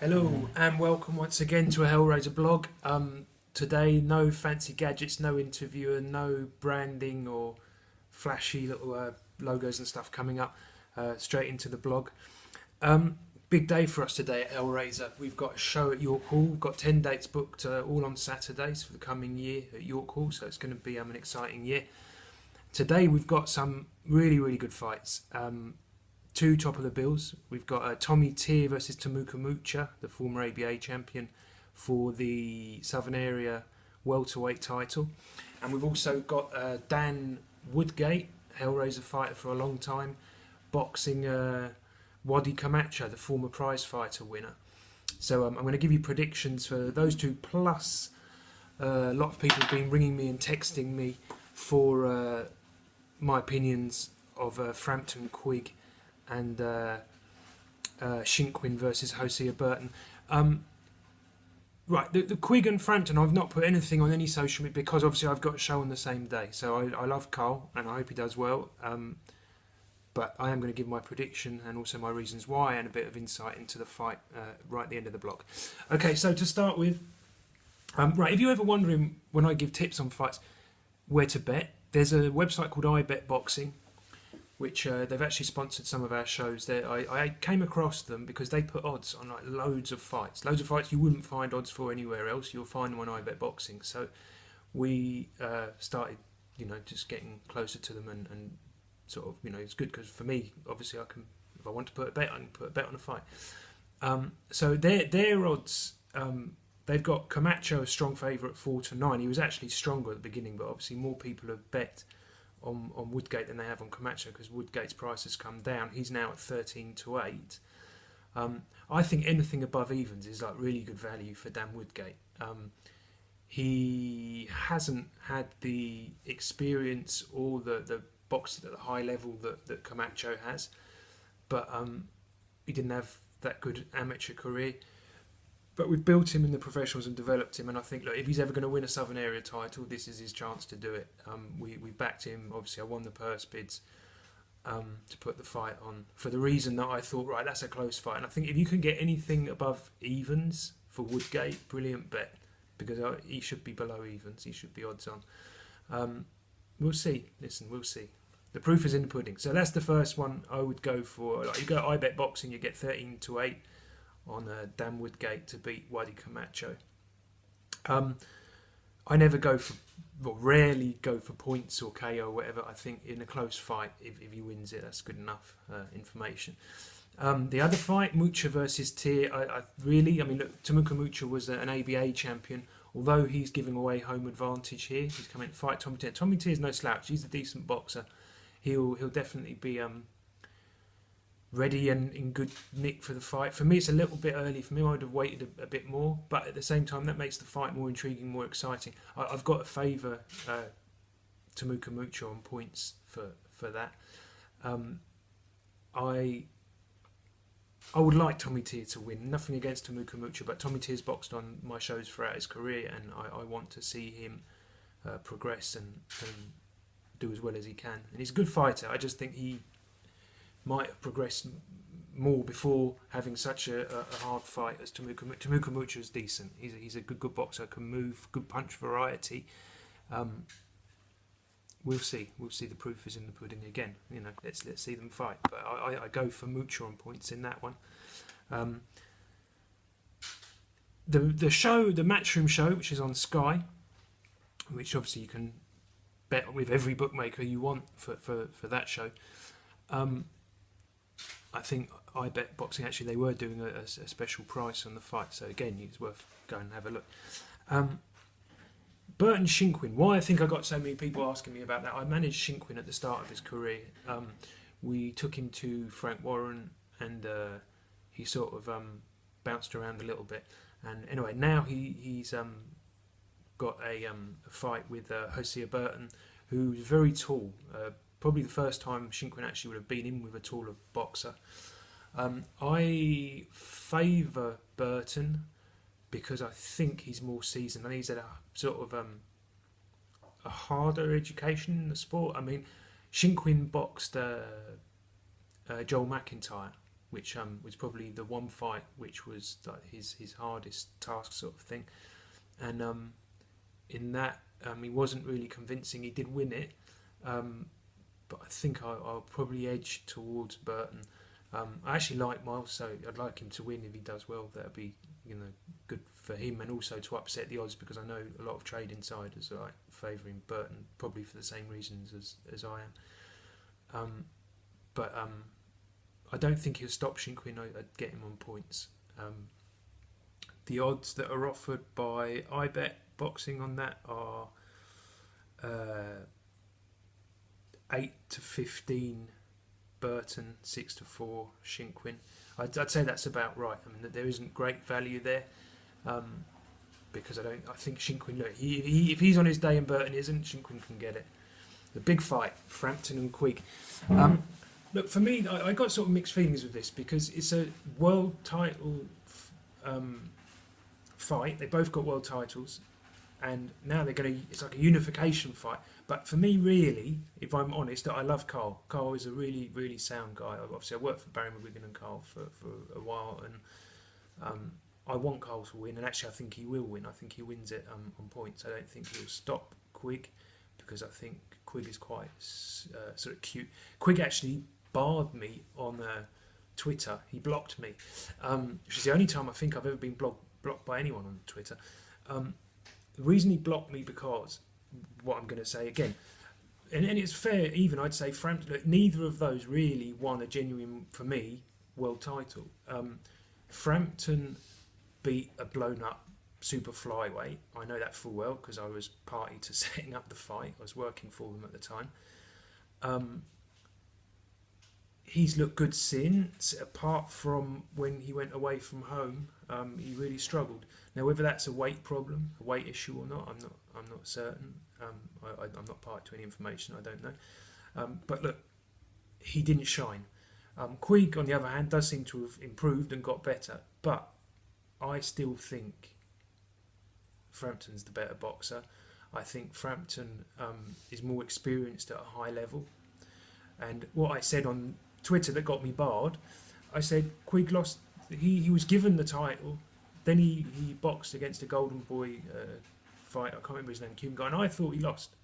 Hello and welcome once again to a Hellraiser blog. Today, no fancy gadgets, no interviewer, no branding or flashy little logos and stuff coming up. Straight into the blog. Big day for us today at Hellraiser. We've got a show at York Hall. We've got 10 dates booked all on Saturdays for the coming year at York Hall, so it's going to be an exciting year. Today we've got some really good fights. Two top of the bills. We've got Tommy Tier versus TearMucha, the former ABA champion, for the Southern Area welterweight title. And we've also got Dan Woodgate, Hellraiser fighter for a long time, boxing WoodgateCamacho, the former prize fighter winner. So I'm going to give you predictions for those two, plus a lot of people have been ringing me and texting me for my opinions of FramptonQuigg and Shinkwin versus Hosea Burton. Right, the Quigg and Frampton, I've not put anything on any social media because obviously I've got a show on the same day. So I love Carl and I hope he does well. But I am going to give my prediction and also my reasons why and a bit of insight into the fight right at the end of the blog. Okay, so to start with, right, if you're ever wondering when I give tips on fights where to bet, there's a website called iBetBoxing, which they've actually sponsored some of our shows. I came across them because they put odds on like loads of fights you wouldn't find odds for anywhere else. You'll find them on iBetBoxing. So we started, just getting closer to them and sort of, it's good because for me, obviously, I can, if I want to put a bet, I can put a bet on a fight. So their odds, they've got Camacho a strong favourite 4-9. He was actually stronger at the beginning, but obviously more people have bet on Woodgate than they have on Camacho because Woodgate's price has come down. He's now at 13-8. I think anything above evens is like really good value for Dan Woodgate. He hasn't had the experience or the boxing at the high level that Camacho has, but he didn't have that good amateur career. But we've built him in the professionals and developed him, and I think, look, if he's ever going to win a Southern Area title, this is his chance to do it. We backed him. Obviously, I won the purse bids to put the fight on for the reason that I thought, right, that's a close fight. And I think if you can get anything above evens for Woodgate, brilliant bet, because he should be below evens. He should be odds on. We'll see. Listen, we'll see. The proof is in the pudding. So that's the first one I would go for. Like, you go iBetBoxing, you get 13-8. On Dan Woodgate to beat WoodgateCamacho. I never go for, well, rarely go for points or KO or whatever. I think in a close fight, if he wins it, that's good enough information. The other fight, Mucha versus Tier, look, TearMucha was an ABA champion, although he's giving away home advantage here. He's coming to fight Tommy Tier. Tommy Tier is no slouch. He's a decent boxer. He'll definitely be ready and in good nick for the fight. For me, it's a little bit early. For me, I would have waited a bit more, but at the same time, that makes the fight more intriguing, more exciting. I've got to favour TearMucha on points for that. I would like Tommy Tier to win. Nothing against TearMucha, but Tommy Tier's boxed on my shows throughout his career, and I want to see him progress and do as well as he can. And he's a good fighter. I just think he might have progressed more before having such a hard fight as TearMucha. TearMucha is decent. He's a good boxer, can move, good punch variety. We'll see. We'll see. The proof is in the pudding again. Let's see them fight. But I go for Mucha on points in that one. The show, the Matchroom show, which is on Sky, which obviously you can bet with every bookmaker you want for that show. I think iBetBoxing, actually, they were doing a special price on the fight, so again, it's worth going and have a look. BurtonShinkwin, why I think I got so many people asking me about that. I managed Shinkwin at the start of his career. We took him to Frank Warren, and he sort of bounced around a little bit. And anyway, now he's got a fight with Hosea Burton, who's very tall. Probably the first time Shinkwin actually would have been in with a taller boxer. I favour Burton because I think he's more seasoned and he's had a sort of a harder education in the sport. I mean, Shinkwin boxed Joel McIntyre, which was probably the one fight which was like his hardest task sort of thing. And in that, he wasn't really convincing. He did win it, but I think I'll probably edge towards Burton. I actually like Miles, so I'd like him to win if he does well. That'd be, you know, good for him, and also to upset the odds, because I know a lot of trade insiders are like favouring Burton, probably for the same reasons as I am. But I don't think he'll stop Shinkwin. I'd get him on points. The odds that are offered by iBet Boxing on that are 8 to 15 Burton, 6 to 4 Shinkwin. I'd say that's about right. I mean, there isn't great value there, because I think Shinkwin, look, if he's on his day and Burton isn't, Shinkwin can get it. The big fight, FramptonQuigg. Look, for me, I got sort of mixed feelings with this, because it's a world title fight. They both got world titles, and now they're going to, it's like a unification fight. But for me, really, if I'm honest, I love Carl. Carl is a really, really sound guy. Obviously, I worked for Barry McGuigan and Carl for a while, and I want Carl to win, and actually I think he will win. I think he wins it on points. I don't think he'll stop Quigg, because I think Quigg is quite sort of cute. Quigg actually barred me on Twitter. He blocked me, which is the only time I think I've ever been blocked by anyone on Twitter. The reason he blocked me, because what I'm going to say again, and it's fair, even I'd say Frampton, look, neither of those really won a genuine, for me, world title. Frampton beat a blown up super flyweight. I know that full well, because I was party to setting up the fight. I was working for them at the time. He's looked good since, apart from when he went away from home. He really struggled. Now, whether that's a weight problem, a weight issue or not, I'm not certain. I'm not party to any information. I don't know. But look, he didn't shine. Quigg, on the other hand, does seem to have improved and got better. But I still think Frampton's the better boxer. I think Frampton is more experienced at a high level. And what I said on Twitter that got me barred, I said Quigg lost. He was given the title, then he boxed against a Golden Boy fight. I can't remember his name, Cuban guy, and I thought he lost.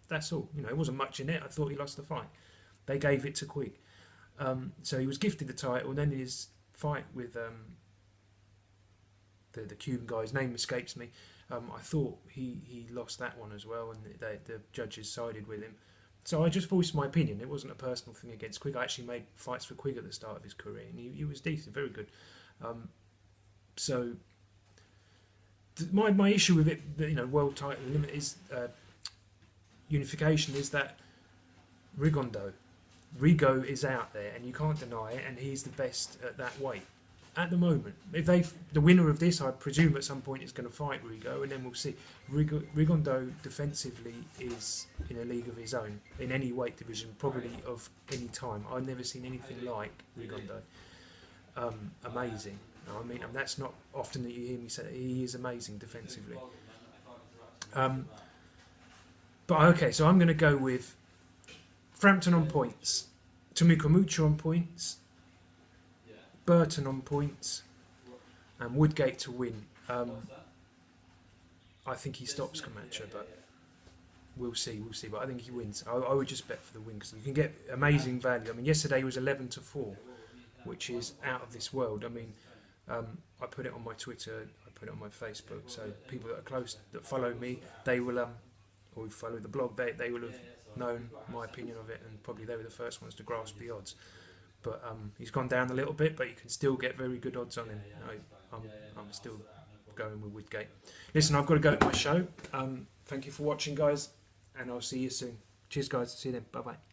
That's all. You know, it wasn't much in it. I thought he lost the fight. They gave it to Quigg. So he was gifted the title. And then his fight with the Cuban guy, his name escapes me. I thought he lost that one as well, and the judges sided with him. So I just voiced my opinion. It wasn't a personal thing against Quigg. I actually made fights for Quigg at the start of his career, and he was decent, very good. So my issue with it, you know, world title limit is unification, is that Rigo is out there, and you can't deny it, and he's the best at that weight at the moment. If the winner of this, I presume at some point is going to fight Rigo, and then we'll see. Rigondeaux defensively is in a league of his own in any weight division, probably of any time. I've never seen anything like Rigondeaux. Amazing. I mean, that's not often that you hear me say that. He is amazing defensively. But okay, so I'm going to go with Frampton on points, TearMucha on points, Burton on points, and Woodgate to win. I think he stops Camacho, but we'll see. But I think he wins. I would just bet for the win, because you can get amazing value. I mean, yesterday was 11 to 4, which is out of this world. I mean, I put it on my Twitter, I put it on my Facebook, so people that are close, that follow me, they will, or who follow the blog, they will have known my opinion of it, and probably they were the first ones to grasp the odds. But he's gone down a little bit, but you can still get very good odds on him. I'm still going with Woodgate. Listen, I've got to go to my show. Thank you for watching, guys, and I'll see you soon. Cheers, guys. See you then. Bye-bye.